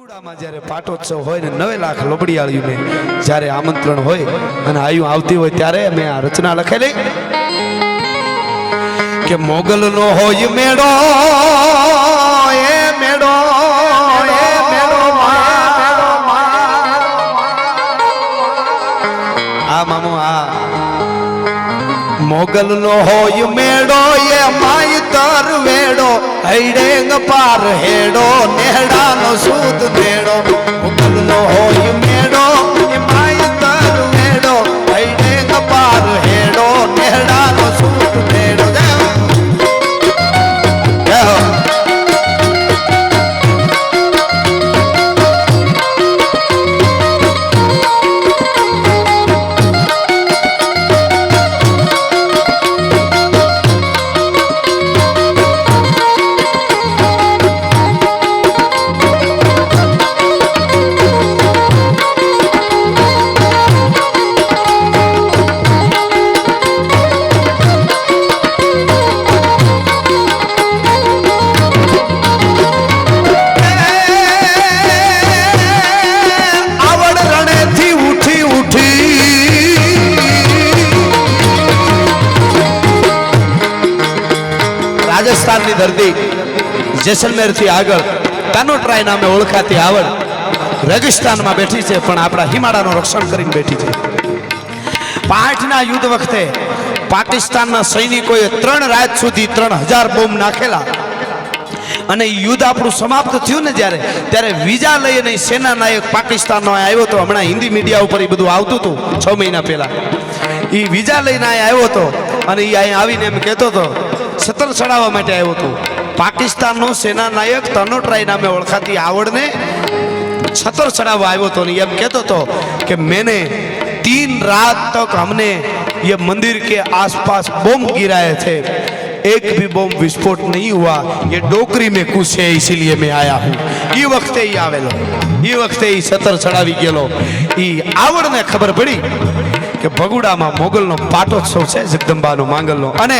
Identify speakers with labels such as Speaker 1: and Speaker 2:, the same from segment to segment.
Speaker 1: બગુડામાં જ્યારે પાટોત્સવ હોય ને 9 લાખ લોબડીયાળીઓને જ્યારે આમંત્રણ હોય અને આયુ આવતી હોય ત્યારે મેં આ રચના લખેલી કે મોગલનો હોય મેળો એ મેળો એ મેળો આ મામો આ મોગલનો હોય મેળો એ માયતર વેડો હૈડેંગ પાર હેડો નેહડાનો સૂત મેળો મોગલનો હોય મેળો એ માયતર વેડો હૈડેંગ પાર હેડો નેહડાનો સૂત મેળો રાજસ્થાનની ધરતી જેસલમેર થી આગળ કાનોટ્રાય નામે ઓળખાતી આવડ રેગિસ્તાનમાં બેઠી છે પણ આપણા હિમાળાનું રક્ષણ કરીને બેઠી છે. પાઠના યુદ્ધ વખતે પાકિસ્તાનના સૈનિકોએ 3 રાત સુધી 3000 બોમ્બ નાખેલા અને યુદ્ધ આપણું સમાપ્ત થયું ને ત્યારે વિઝા લઈને સેના નાયક પાકિસ્તાનનો આવ્યો તો હમણાં હિન્દી મીડિયા ઉપર એ બધું આવતું હતું 6 મહિના પહેલા એ વિઝા લઈને આવ્યો હતો અને એ અહીં આવીને એમ કહેતો હતો સતર ચડાવવા માટે આવ્યો હતો. પાકિસ્તાનનો સેના નાયક કાનોટ્રાય નામે ઓળખાતી આવડને છतर ચડાવવા આવ્યો હતો ને એમ કહેતો હતો કે मैंने 3 रात तक हमने ये मंदिर के आसपास बम गिराए थे, एक भी बम विस्फोट नहीं हुआ, ये डोकरी में कुछ है इसीलिए मैं आया हूँ. ये वक्ते ही आवेलो, ये वक्ते ही सतर चढ़ावी गेलो. ये आवड़ने खबर पड़ी કે બગુડામાં મોગલનો પાટોત્સવ છે જગદંબાનો માંગલનો અને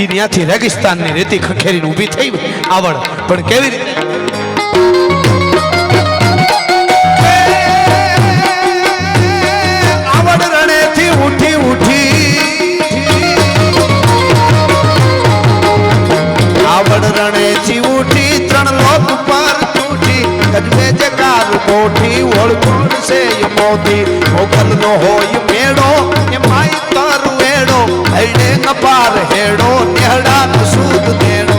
Speaker 1: ઈ ત્યાંથી રેગિસ્તાનની રેતી ખખેરીને ઊભી થઈ આવડ પણ કેવી રીતે આવડ રણેથી ઉઠી આવડ રણેથી ઉઠી 3 લોક પર તૂટી કજવે જકાર કોઠી ઓળખોડ છે મોતી મોગલનો હોય મેળો એ માયતર વેડો હૈડે નપાર હેડો નેહડાનો સૂત દેડો.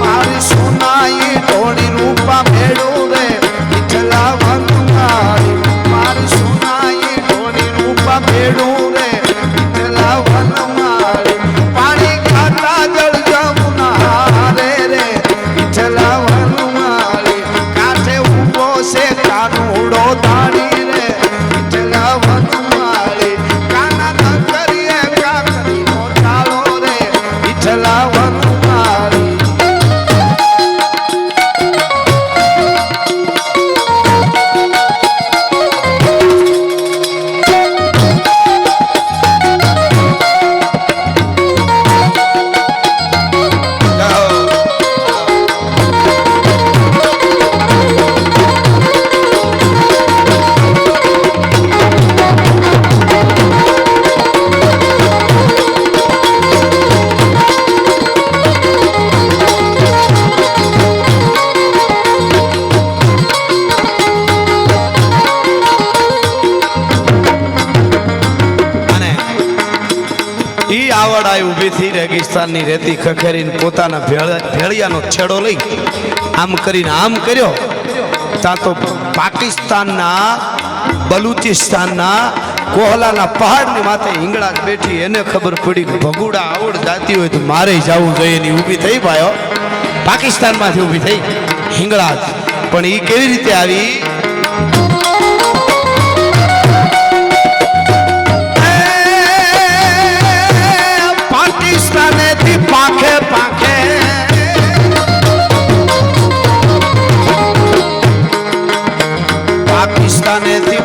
Speaker 1: મારી સોનાઈ ઢોળી રૂપા મેળો રે વિઠલા વનમાળી, મારી સોનાઈ ઢોળી રૂપા મેળો રે વિઠલા વનમાળી, પાણી ખાતા જળ જમુના રે રે વિઠલા વનમાળી, કાંઠે ઊભો છે કાનુડો ધાણી રે વિઠલા વનમાળી, કાના ન કરીએ કાકરીનો ચાલો રે વિઠલા વનમાળી. આવડ ઊભી થઈ રેગિસ્તાનની રેતી ખખેરીને પોતાના ભેળિયાનો છેડો લઈ આમ કરીને આમ કર્યો ત્યાં તો પાકિસ્તાનના બલુચિસ્તાનના કોહલાના પહાડની માથે હિંગળા બેઠી એને ખબર પડી કે ભગુડા આવડ જાતી હોય તો મારે જવું જોઈએ એની ઊભી થઈ પાયો પાકિસ્તાનમાંથી ઊભી થઈ હિંગળા. પણ એ કેવી રીતે આવી પાંખે પાંખે પાકિસ્તાનેથી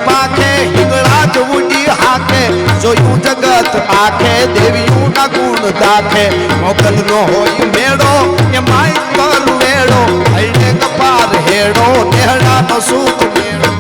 Speaker 1: જોયું જગત આખે દેવીયું ના ગુણ દાખે મોગલ નો હોય મેળો એ માય કર વેળો હૈને કપાર હેડો નેહડા નો સૂત મેળો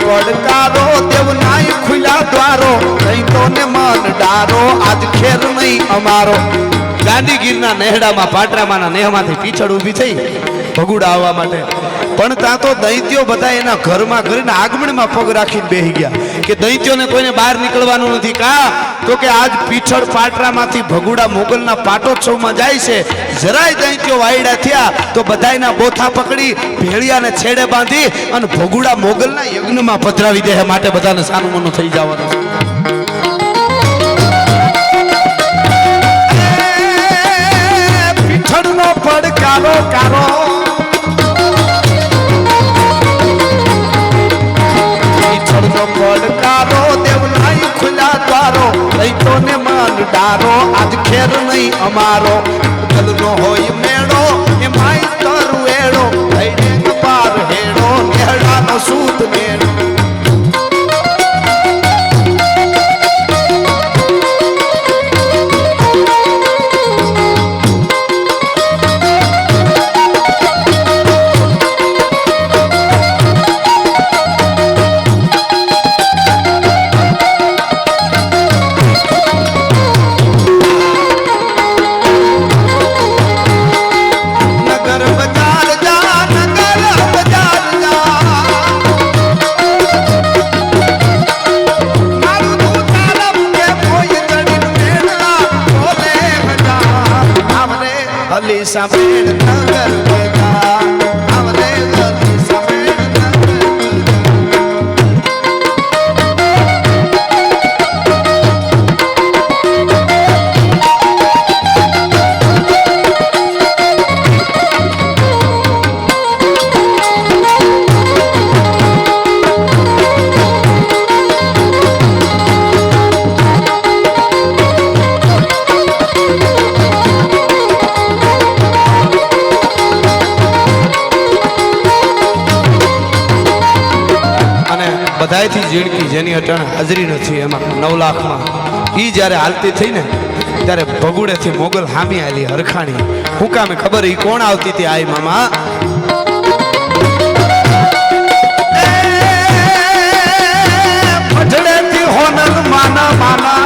Speaker 1: પડકારો દેવનાય ખુલ્લા દ્વારો નહીં તો ને મન ડારો આજ ખેર નહીં અમારો ગાંધીગીરના નેહડામાં પાટરામાંના નેહમાંથી પીછળ ઊભી થઈ ભગુડા આવવા માટે પણ ત્યાં તો દૈત્યો બધા એના ઘરમાં કરીને આગમનમાં પગ રાખીને બેહી ગયા કે દૈત્યોને કોઈને બહાર નીકળવાનું નથી કા તો કે આજ પીછળ પાટરામાંથી ભગુડા મોગલના પાટોત્સવમાં જાય છે જરાય દૈત્યો વાયડા થયા તો બધાયના બોથા પકડી ભેળિયાને છેડે બાંધી અને ભગુડા મોગલના યજ્ઞમાં પધરાવી દે માટે બધાને સાનું મનું થઈ જવાનું પીછળનો પડકારો કારો પડકારો દેવનાય ખુલ્લા દ્વારો દૈતો ને મન ડારો આજ ખેર નહીં અમારો ગલનો હોય મેળો એ માય તર વેળો હૈને કપાર હેડો નેહડાનો સૂત મેળો સામેણ નગર બેગા આવરે ગલી સામેણ બધાયથી ઝીણકી જેની અટાણે હાજરી નથી એમાં 9 લાખમાં ઈ જ્યારે હાલતી થઈ ને ત્યારે ભગુડેથી મોગલ હામી આલી હરખાણી હું કામે ખબર ઈ કોણ આવતી હતી આઈ મામા ફજડેથી હોનલ માના માના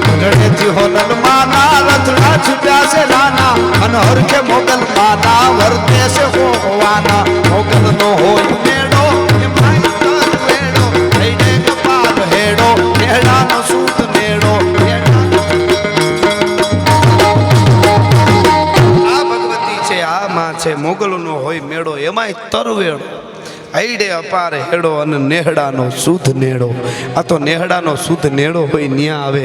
Speaker 1: ફજડેથી હોનલ માના રથડા છૂટ્યા છે નાના અને હરખે મોગલ માના વર્તે છે હોવાના મોગલ નો હોય મેળો એ માય કર વેડો હૈને કપાર હેડો નેહડાનો સૂત મેળો આ ભગવતી છે આ માં છે મોગલનો હોય મેળો એમાંય તરવેડો હૈડે અપાર હેડો અને નેહડાનો શુદ્ધ નેડો આ તો નેહડાનો શુદ્ધ નેડો હોય ન્યા આવે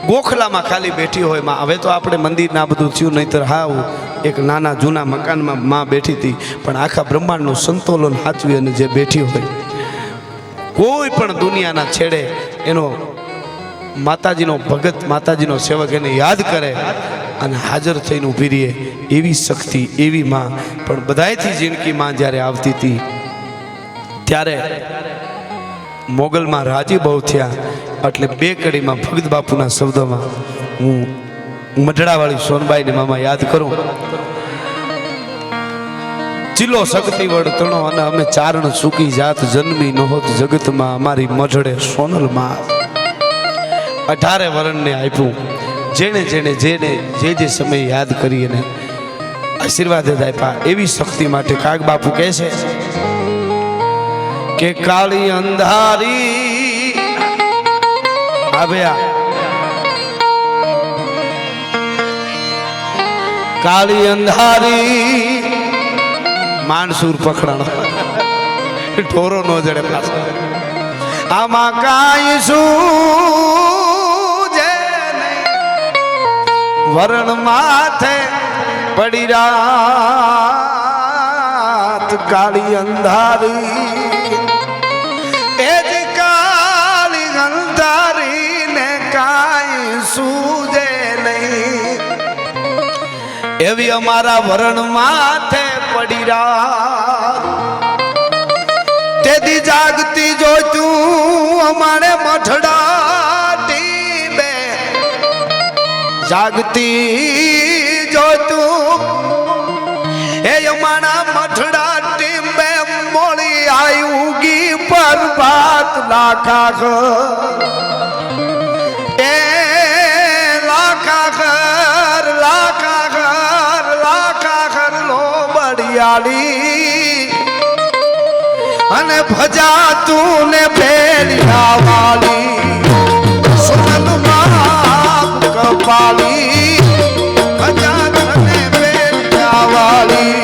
Speaker 1: ગોખલામાં ખાલી બેઠી હોય માં હવે તો આપણે મંદિરના બધું થયું નહીતર હાવ એક નાના જૂના મકાનમાં માં બેઠી હતી પણ આખા બ્રહ્માંડનું સંતુલન સાચવી અને જે બેઠી હોય કોઈ પણ દુનિયાના છેડે એનો માતાજીનો ભગત માતાજીનો સેવક એને યાદ કરે અને હાજર થઈને ઊભી રહીએ એવી શક્તિ એવી માં પણ બધાયથી જિંદગી માં જ્યારે આવતી હતી ત્યારે મોગલમાં રાજી બહુ થયા એટલે બે કડીમાં ભગત બાપુના શબ્દોમાં હું મઢડાવાળી સોનબાઈને મામા યાદ કરું ચીલો શક્તિ વર્તણો અને અમે ચારણ સુકી જાત જન્મી નહોત જગતમાં અમારી મઢડે સોનલમાં 18 વરણને આપ્યું જેને જેને જેને જે સમય યાદ કરી અને આશીર્વાદ જ આપ્યા એવી શક્તિ માટે કાગ બાપુ કહે છે કે કાળી અંધારી આવ્યા કાળી અંધારી માનસુર પકડાણો ઢોરો નો જડે પાછો આમાં કાંઈ શું જે વરણ માથે પડી રાત કાળી અંધારી એ જ કાળી અંધારી ને કાંઈ સૂજે નહીં એવી અમારા વરણ માથે પડી રાત તેથી જાગતી જોતું અમારે મઠડા ટીબે જાગતી જોતું એ અમારા મઠડા ટીબે મોળી આયુગી પરભાત લાખા એ લાખા લો બડિયાળી અને ભજા તું ને ફેરિયા વાલી સોનલમાં કપાલી ભજા તને ફેરિયા વાલી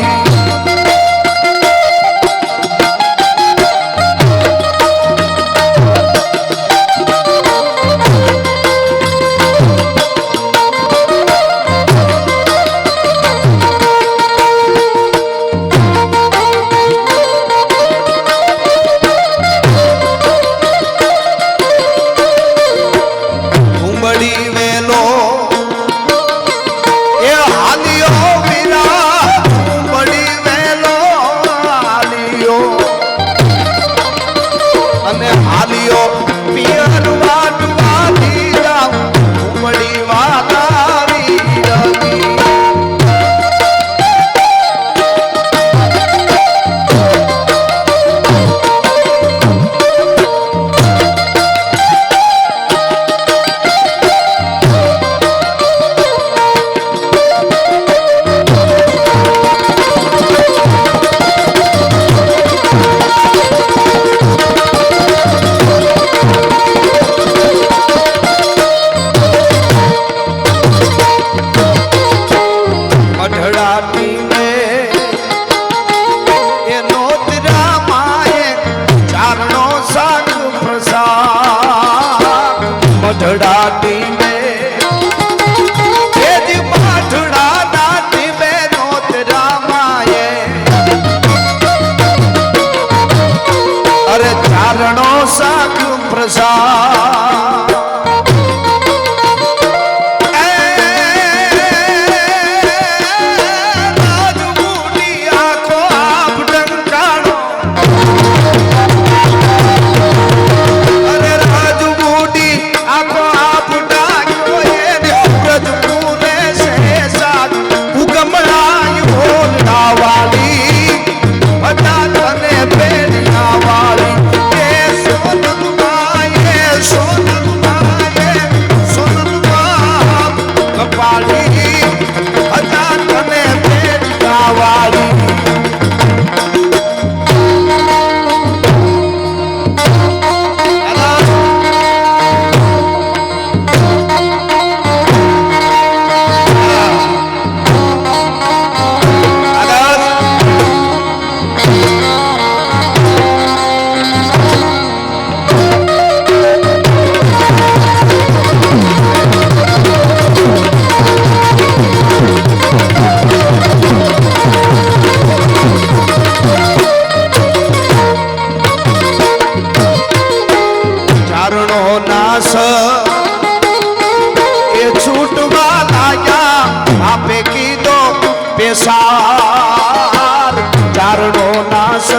Speaker 2: સાર ચારણો નાશ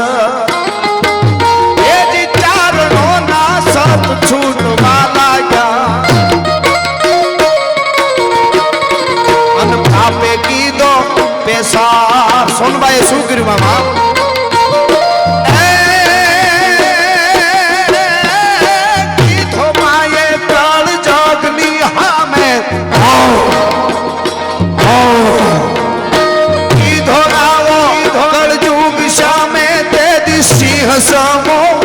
Speaker 2: એ જ ચારણો નાશ છૂટવા લાગ્યા અને પાપે કીધો પેશા સોનવા
Speaker 1: અંબાએ શું કર્યું મામા
Speaker 2: કીધો માએ કાળ જગની હામે કીધો આવો કળજુગ સામે તે દિશી હસમો